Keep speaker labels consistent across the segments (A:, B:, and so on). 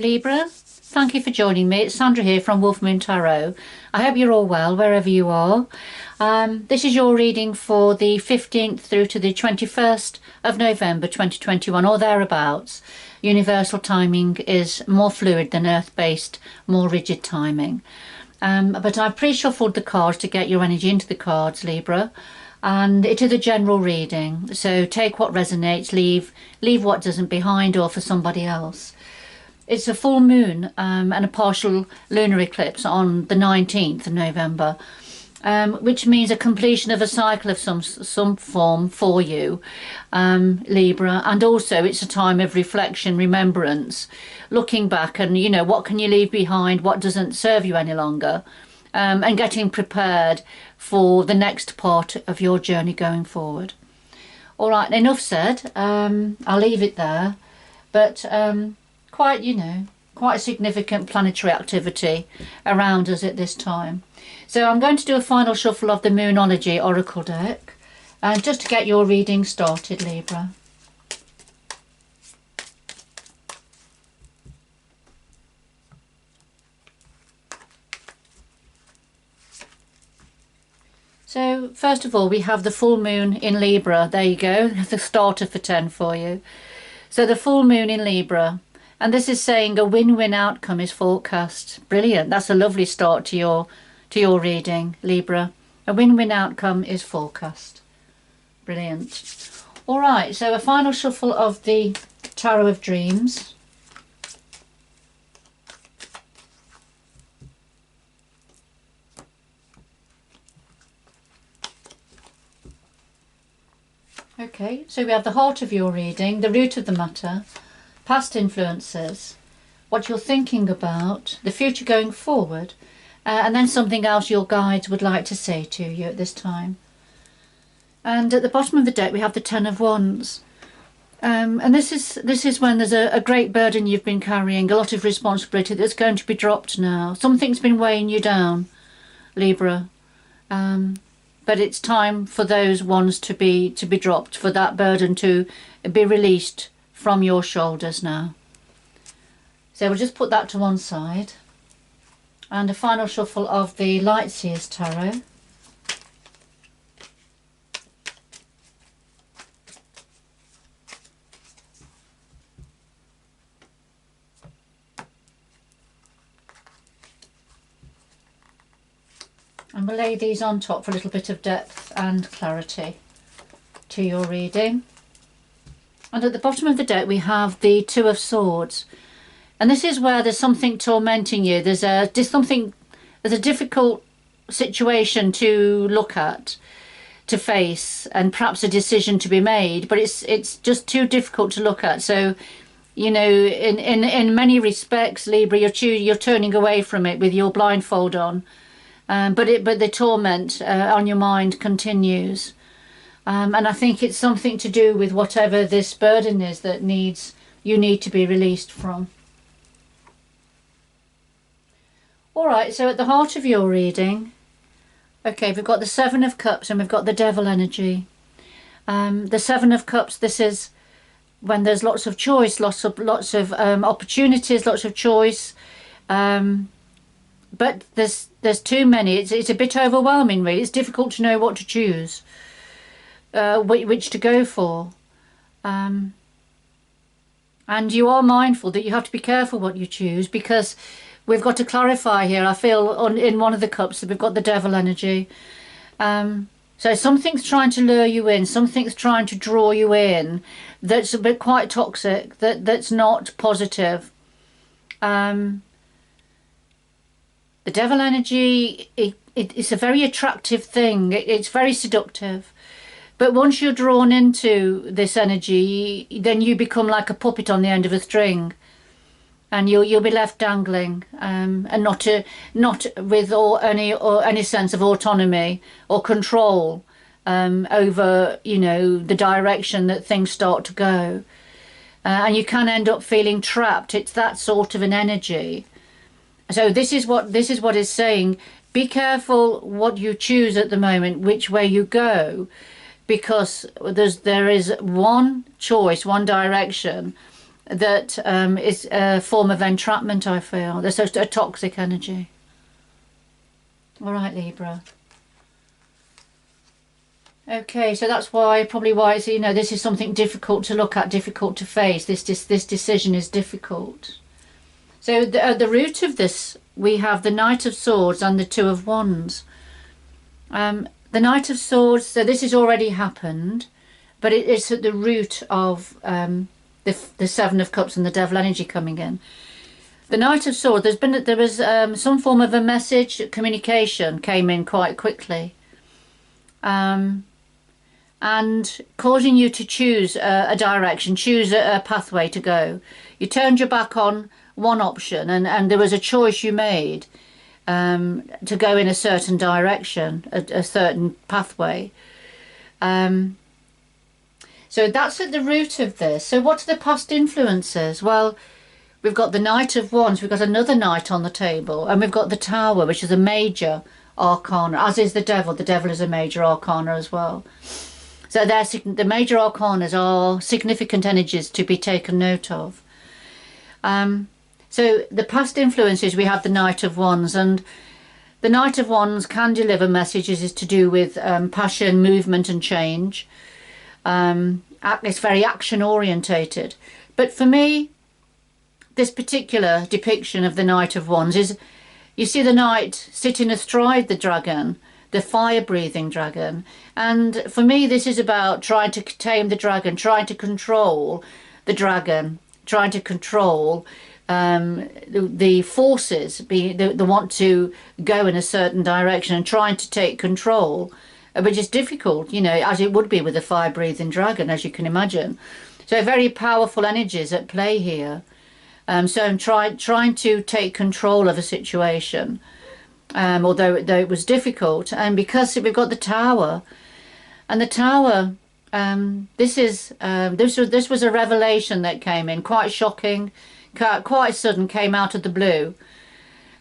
A: Libra, thank you for joining me. It's Sandra here from Wolf Moon Tarot. I hope you're all well wherever you are. This is your reading for the 15th through to the 21st of November 2021 or thereabouts. Universal timing is more fluid than earth-based, more rigid timing. But I pre-shuffled the cards to get your energy into the cards, Libra. And it is a general reading, so take what resonates, leave what doesn't behind or for somebody else. It's a full moon and a partial lunar eclipse on the 19th of November, which means a completion of a cycle of some form for you, Libra. And also it's a time of reflection, remembrance, looking back and, what can you leave behind, what doesn't serve you any longer, and getting prepared for the next part of your journey going forward. All right, enough said. I'll leave it there. But quite significant planetary activity around us at this time. So I'm going to do a final shuffle of the Moonology Oracle deck, and just to get your reading started, Libra. So first of all, we have the full moon in Libra. There you go, the starter for 10 for you. So the full moon in Libra. And this is saying a win-win outcome is forecast. Brilliant. That's a lovely start to your reading, Libra. A win-win outcome is forecast. Brilliant. All right, so a final shuffle of the Tarot of Dreams. Okay, so we have the heart of your reading, the root of the matter, past influences, what you're thinking about, the future going forward, and then something else your guides would like to say to you at this time. And at the bottom of the deck we have the Ten of Wands, and this is when there's a great burden you've been carrying, a lot of responsibility that's going to be dropped now. Something's been weighing you down, Libra, but it's time for those wands to be dropped, for that burden to be released from your shoulders now. So we'll just put that to one side, and a final shuffle of the Light Seers Tarot. And we'll lay these on top for a little bit of depth and clarity to your reading. And at the bottom of the deck we have the Two of Swords, and this is where there's something tormenting you. There's a difficult situation to look at, to face, and perhaps a decision to be made, but it's just too difficult to look at. So in many respects, Libra, you're turning away from it with your blindfold on, but the torment on your mind continues. And I think it's something to do with whatever this burden is that you need to be released from. All right, so at the heart of your reading, okay, we've got the Seven of Cups and we've got the Devil energy. The Seven of Cups, this is when there's lots of choice, lots of opportunities, lots of choice. But there's too many. It's a bit overwhelming, really. It's difficult to know what to choose. Which to go for, and you are mindful that you have to be careful what you choose, because we've got to clarify here. I feel in one of the cups that we've got the Devil energy, so something's trying to lure you in, something's trying to draw you in, that's a bit quite toxic, that's not positive. The Devil energy, it's a very attractive thing. It's very seductive. But once you're drawn into this energy, then you become like a puppet on the end of a string, and you'll be left dangling, and not with any sense of autonomy or control over the direction that things start to go, and you can end up feeling trapped. It's that sort of an energy. So this is what is saying. Be careful what you choose at the moment, which way you go, because there is one choice, one direction that is a form of entrapment, I feel. There's a toxic energy. All right, Libra. Okay, so that's probably why it's, this is something difficult to look at, difficult to face. This decision is difficult. So at the root of this, we have the Knight of Swords and the Two of Wands. The Knight of Swords, so this has already happened, but it's at the root of the Seven of Cups and the Devil energy coming in. The Knight of Swords, there was some form of a message, communication came in quite quickly. And causing you to choose a direction, choose a pathway to go. You turned your back on one option, and there was a choice you made to go in a certain direction, a certain pathway. So that's at the root of this. So what's the past influences? Well, we've got the Knight of Wands, we've got another Knight on the table, and we've got the Tower, which is a major arcana, as is the Devil. The Devil is a major arcana as well. So the major arcanas are significant energies to be taken note of. So the past influences, we have the Knight of Wands, and the Knight of Wands can deliver messages is to do with passion, movement and change. It's very action orientated. But for me, this particular depiction of the Knight of Wands is, you see the knight sitting astride the dragon, the fire-breathing dragon. And for me, this is about trying to tame the dragon, trying to control the dragon, trying to control the forces that want to go in a certain direction and trying to take control, which is difficult, as it would be with a fire-breathing dragon, as you can imagine. So very powerful energies at play here. So I'm trying to take control of a situation. Although it was difficult, and because we've got the Tower, and the Tower, this was a revelation that came in, quite shocking, quite sudden, came out of the blue,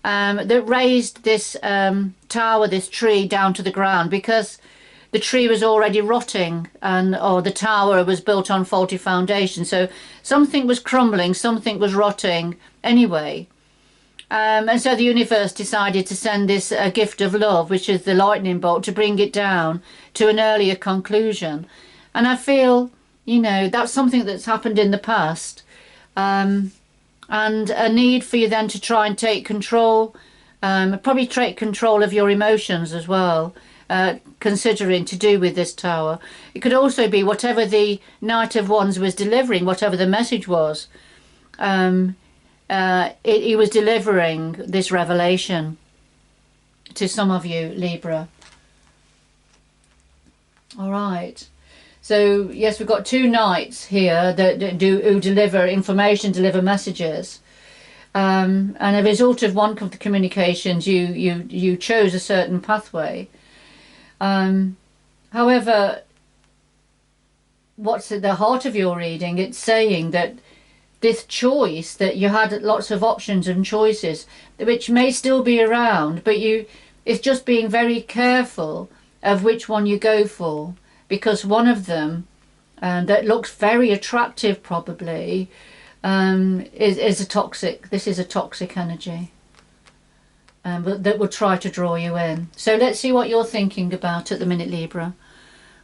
A: that raised this tower, this tree, down to the ground, because the tree was already rotting, or the tower was built on faulty foundation. So something was crumbling, something was rotting anyway. And so the universe decided to send this gift of love, which is the lightning bolt, to bring it down to an earlier conclusion. And I feel, that's something that's happened in the past. And a need for you then to try and take control, probably take control of your emotions as well, considering to do with this Tower. It could also be whatever the Knight of Wands was delivering, whatever the message was. He was delivering this revelation to some of you, Libra. All right. So yes, we've got two knights here who deliver information, deliver messages. And as a result of one of the communications, you chose a certain pathway. However, what's at the heart of your reading? It's saying that this choice, that you had lots of options and choices, which may still be around, but it's just being very careful of which one you go for, because one of them that looks very attractive probably is a toxic. This is a toxic energy, but that will try to draw you in. So let's see what you're thinking about at the minute, Libra.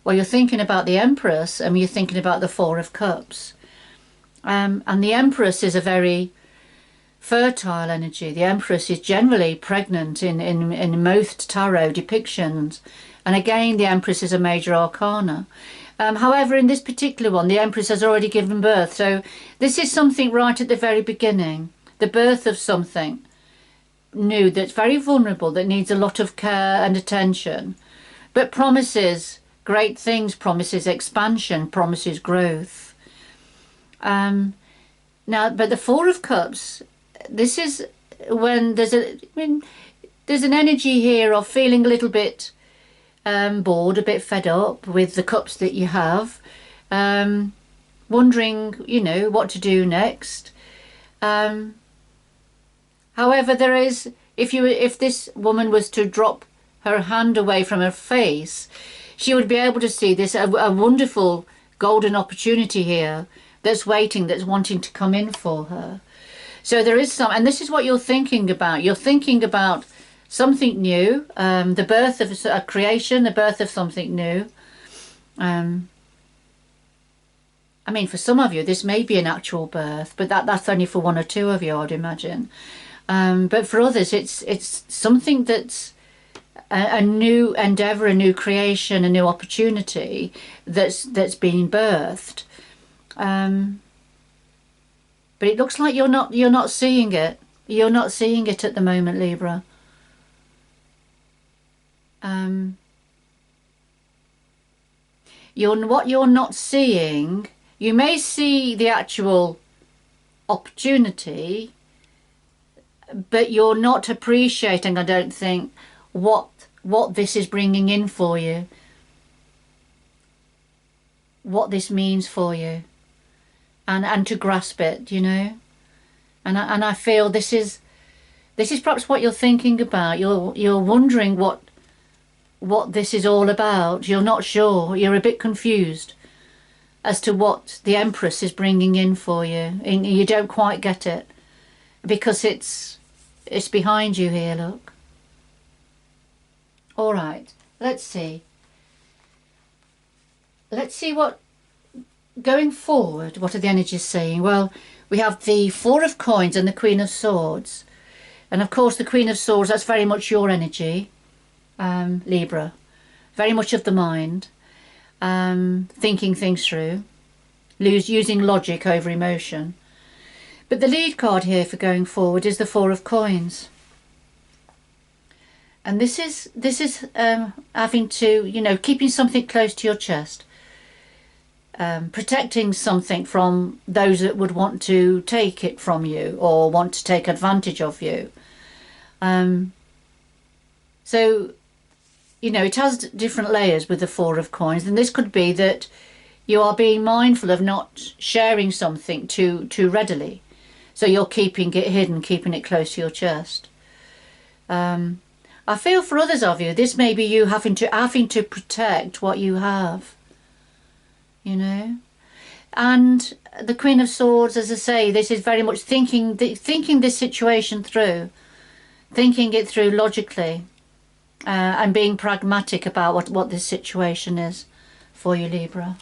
A: Well, you're thinking about the Empress, and you're thinking about the Four of Cups. And the Empress is a very fertile energy. The Empress is generally pregnant in most tarot depictions. And again, the Empress is a major arcana. However, in this particular one, the Empress has already given birth. So this is something right at the very beginning. The birth of something new that's very vulnerable, that needs a lot of care and attention. But promises great things, promises expansion, promises growth. Now, but the Four of Cups, this is when there's an energy here of feeling a little bit bored, a bit fed up with the cups that you have, wondering, what to do next. However, there is, if this woman was to drop her hand away from her face, she would be able to see this a wonderful golden opportunity here that's waiting, that's wanting to come in for her. So there is some, and this is what you're thinking about. You're thinking about something new, the birth of a creation, the birth of something new. I mean, for some of you, this may be an actual birth, but that's only for one or two of you, I'd imagine. But for others, it's something that's a new endeavour, a new creation, a new opportunity that's being birthed. But it looks like you're not seeing it. You're not seeing it at the moment, Libra. What you're not seeing, you may see the actual opportunity, but you're not appreciating, I don't think, what this is bringing in for you, what this means for you, and to grasp it, you know. And I feel this is perhaps what you're thinking about. You're wondering what this is all about. You're not sure. You're a bit confused as to what the Empress is bringing in for you, and you don't quite get it because it's behind you here. Look. All right. Let's see. Let's see what going forward. What are the energies saying? Well, we have the Four of Coins and the Queen of Swords, and of course the Queen of Swords. That's very much your energy. Libra, very much of the mind, thinking things through, using logic over emotion. But the lead card here for going forward is the Four of Coins, and this is having to, you know, keeping something close to your chest, protecting something from those that would want to take it from you or want to take advantage of you. So, you know, it has different layers with the Four of Coins, and this could be that you are being mindful of not sharing something too readily. So you're keeping it hidden, keeping it close to your chest. I feel for others of you, this may be you having to protect what you have, you know. And the Queen of Swords, as I say, this is very much thinking this situation through, thinking it through logically. And being pragmatic about what this situation is for you, Libra.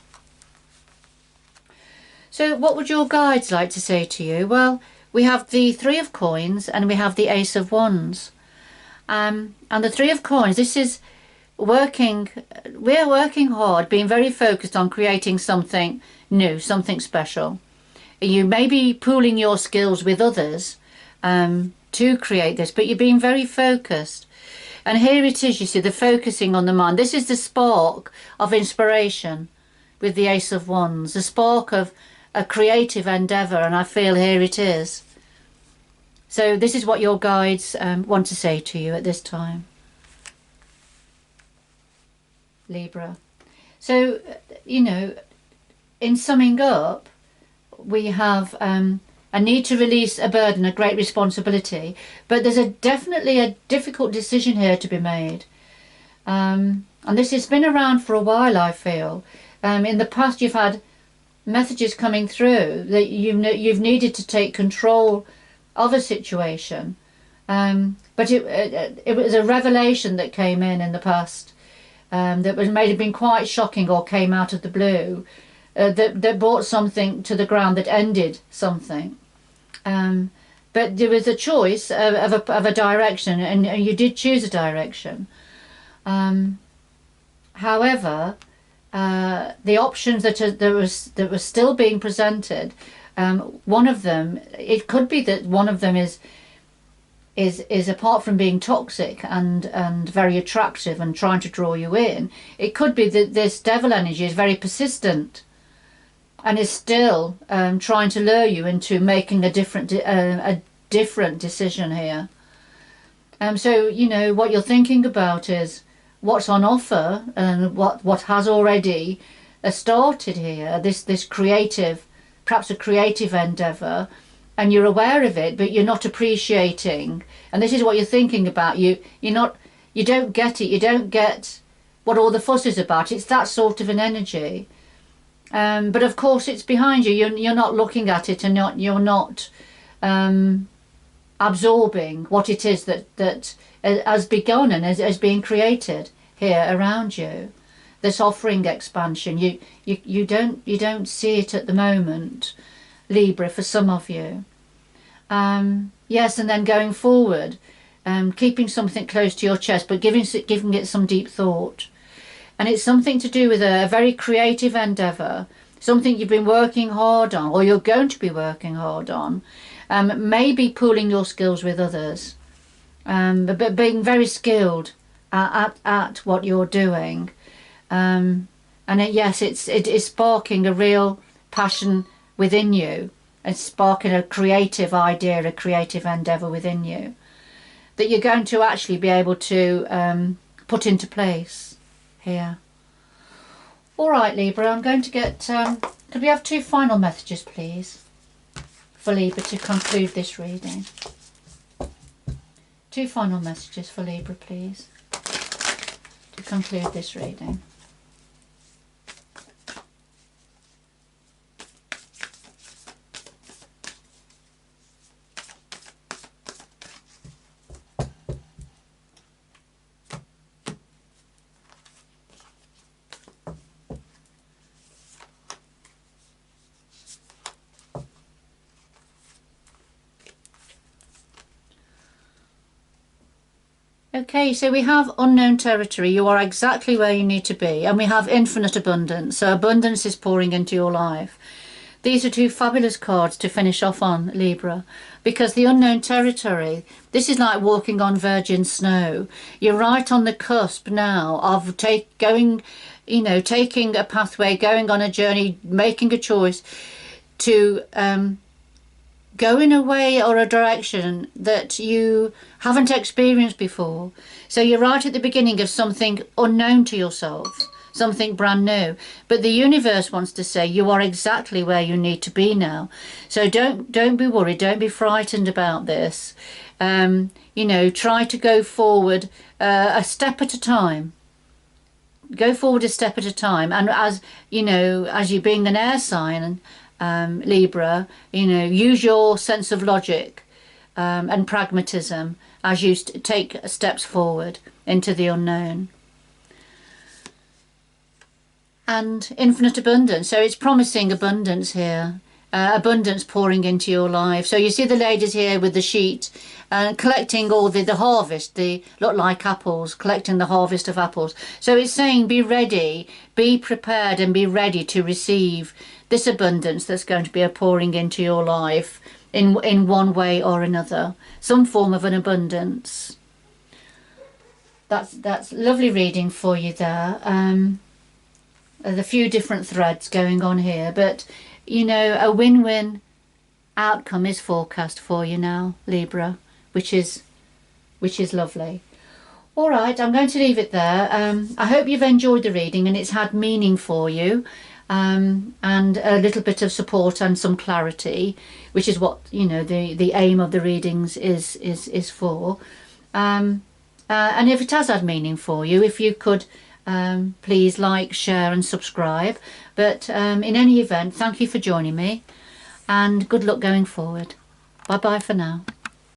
A: So what would your guides like to say to you? Well, we have the Three of Coins and we have the Ace of Wands. And the Three of Coins, this is we're working hard, being very focused on creating something new, something special. You may be pooling your skills with others to create this, but you're being very focused. And here it is, you see, the focusing on the mind. This is the spark of inspiration with the Ace of Wands, the spark of a creative endeavour, and I feel here it is. So this is what your guides want to say to you at this time, Libra. So, you know, in summing up, we have a need to release a burden, a great responsibility, but there's definitely a difficult decision here to be made. And this has been around for a while, I feel. In the past you've had messages coming through that you've needed to take control of a situation. But it was a revelation that came in the past that may have been quite shocking or came out of the blue, that brought something to the ground, that ended something. But there was a choice of a direction, and you did choose a direction. However, the options that were still being presented, one of them, it could be that one of them is apart from being toxic and very attractive and trying to draw you in, it could be that this devil energy is very persistent and is still trying to lure you into making a different decision here. So, you know, what you're thinking about is what's on offer and what has already started here, this creative, perhaps a creative endeavour, and you're aware of it, but you're not appreciating. And this is what you're thinking about. You don't get it. You don't get what all the fuss is about. It's that sort of an energy. But of course it's behind you. You're not looking at it, and you're not absorbing what it is that has begun and is being created here around you. This offering expansion, you don't see it at the moment, Libra, for some of you. Yes, and then going forward, keeping something close to your chest, but giving it some deep thought. And it's something to do with a very creative endeavour, something you've been working hard on, or you're going to be working hard on. Maybe pooling your skills with others, but being very skilled at what you're doing. And yes, it is sparking a real passion within you. It's sparking a creative idea, a creative endeavour within you that you're going to actually be able to put into place here. All right, Libra, I'm going to get... could we have 2 final messages, please, for Libra to conclude this reading? 2 final messages for Libra, please, to conclude this reading. Okay, so we have unknown territory. You are exactly where you need to be. And we have infinite abundance. So abundance is pouring into your life. These are 2 fabulous cards to finish off on, Libra, because the unknown territory, this is like walking on virgin snow. You're right on the cusp now of taking a pathway, going on a journey, making a choice to go in a way or a direction that you haven't experienced before. So you're right at the beginning of something unknown to yourself, something brand new. But the universe wants to say you are exactly where you need to be now. So don't be worried, don't be frightened about this. Try to go forward a step at a time. Go forward a step at a time. And as you being an air sign, Libra, use your sense of logic and pragmatism as you take steps forward into the unknown. And infinite abundance, so it's promising abundance here, abundance pouring into your life. So you see the ladies here with the sheet collecting all the harvest, they look like apples, collecting the harvest of apples. So it's saying be ready, be prepared, and be ready to receive this abundance that's going to be pouring into your life in one way or another, some form of an abundance. That's lovely reading for you there. There's a few different threads going on here, but a win-win outcome is forecast for you now, Libra, which is lovely. All right, I'm going to leave it there. I hope you've enjoyed the reading and it's had meaning for you. And a little bit of support and some clarity, which is what the aim of the readings is for. And if it has had meaning for you, if you could please like, share and subscribe. But in any event, thank you for joining me and good luck going forward. Bye bye for now.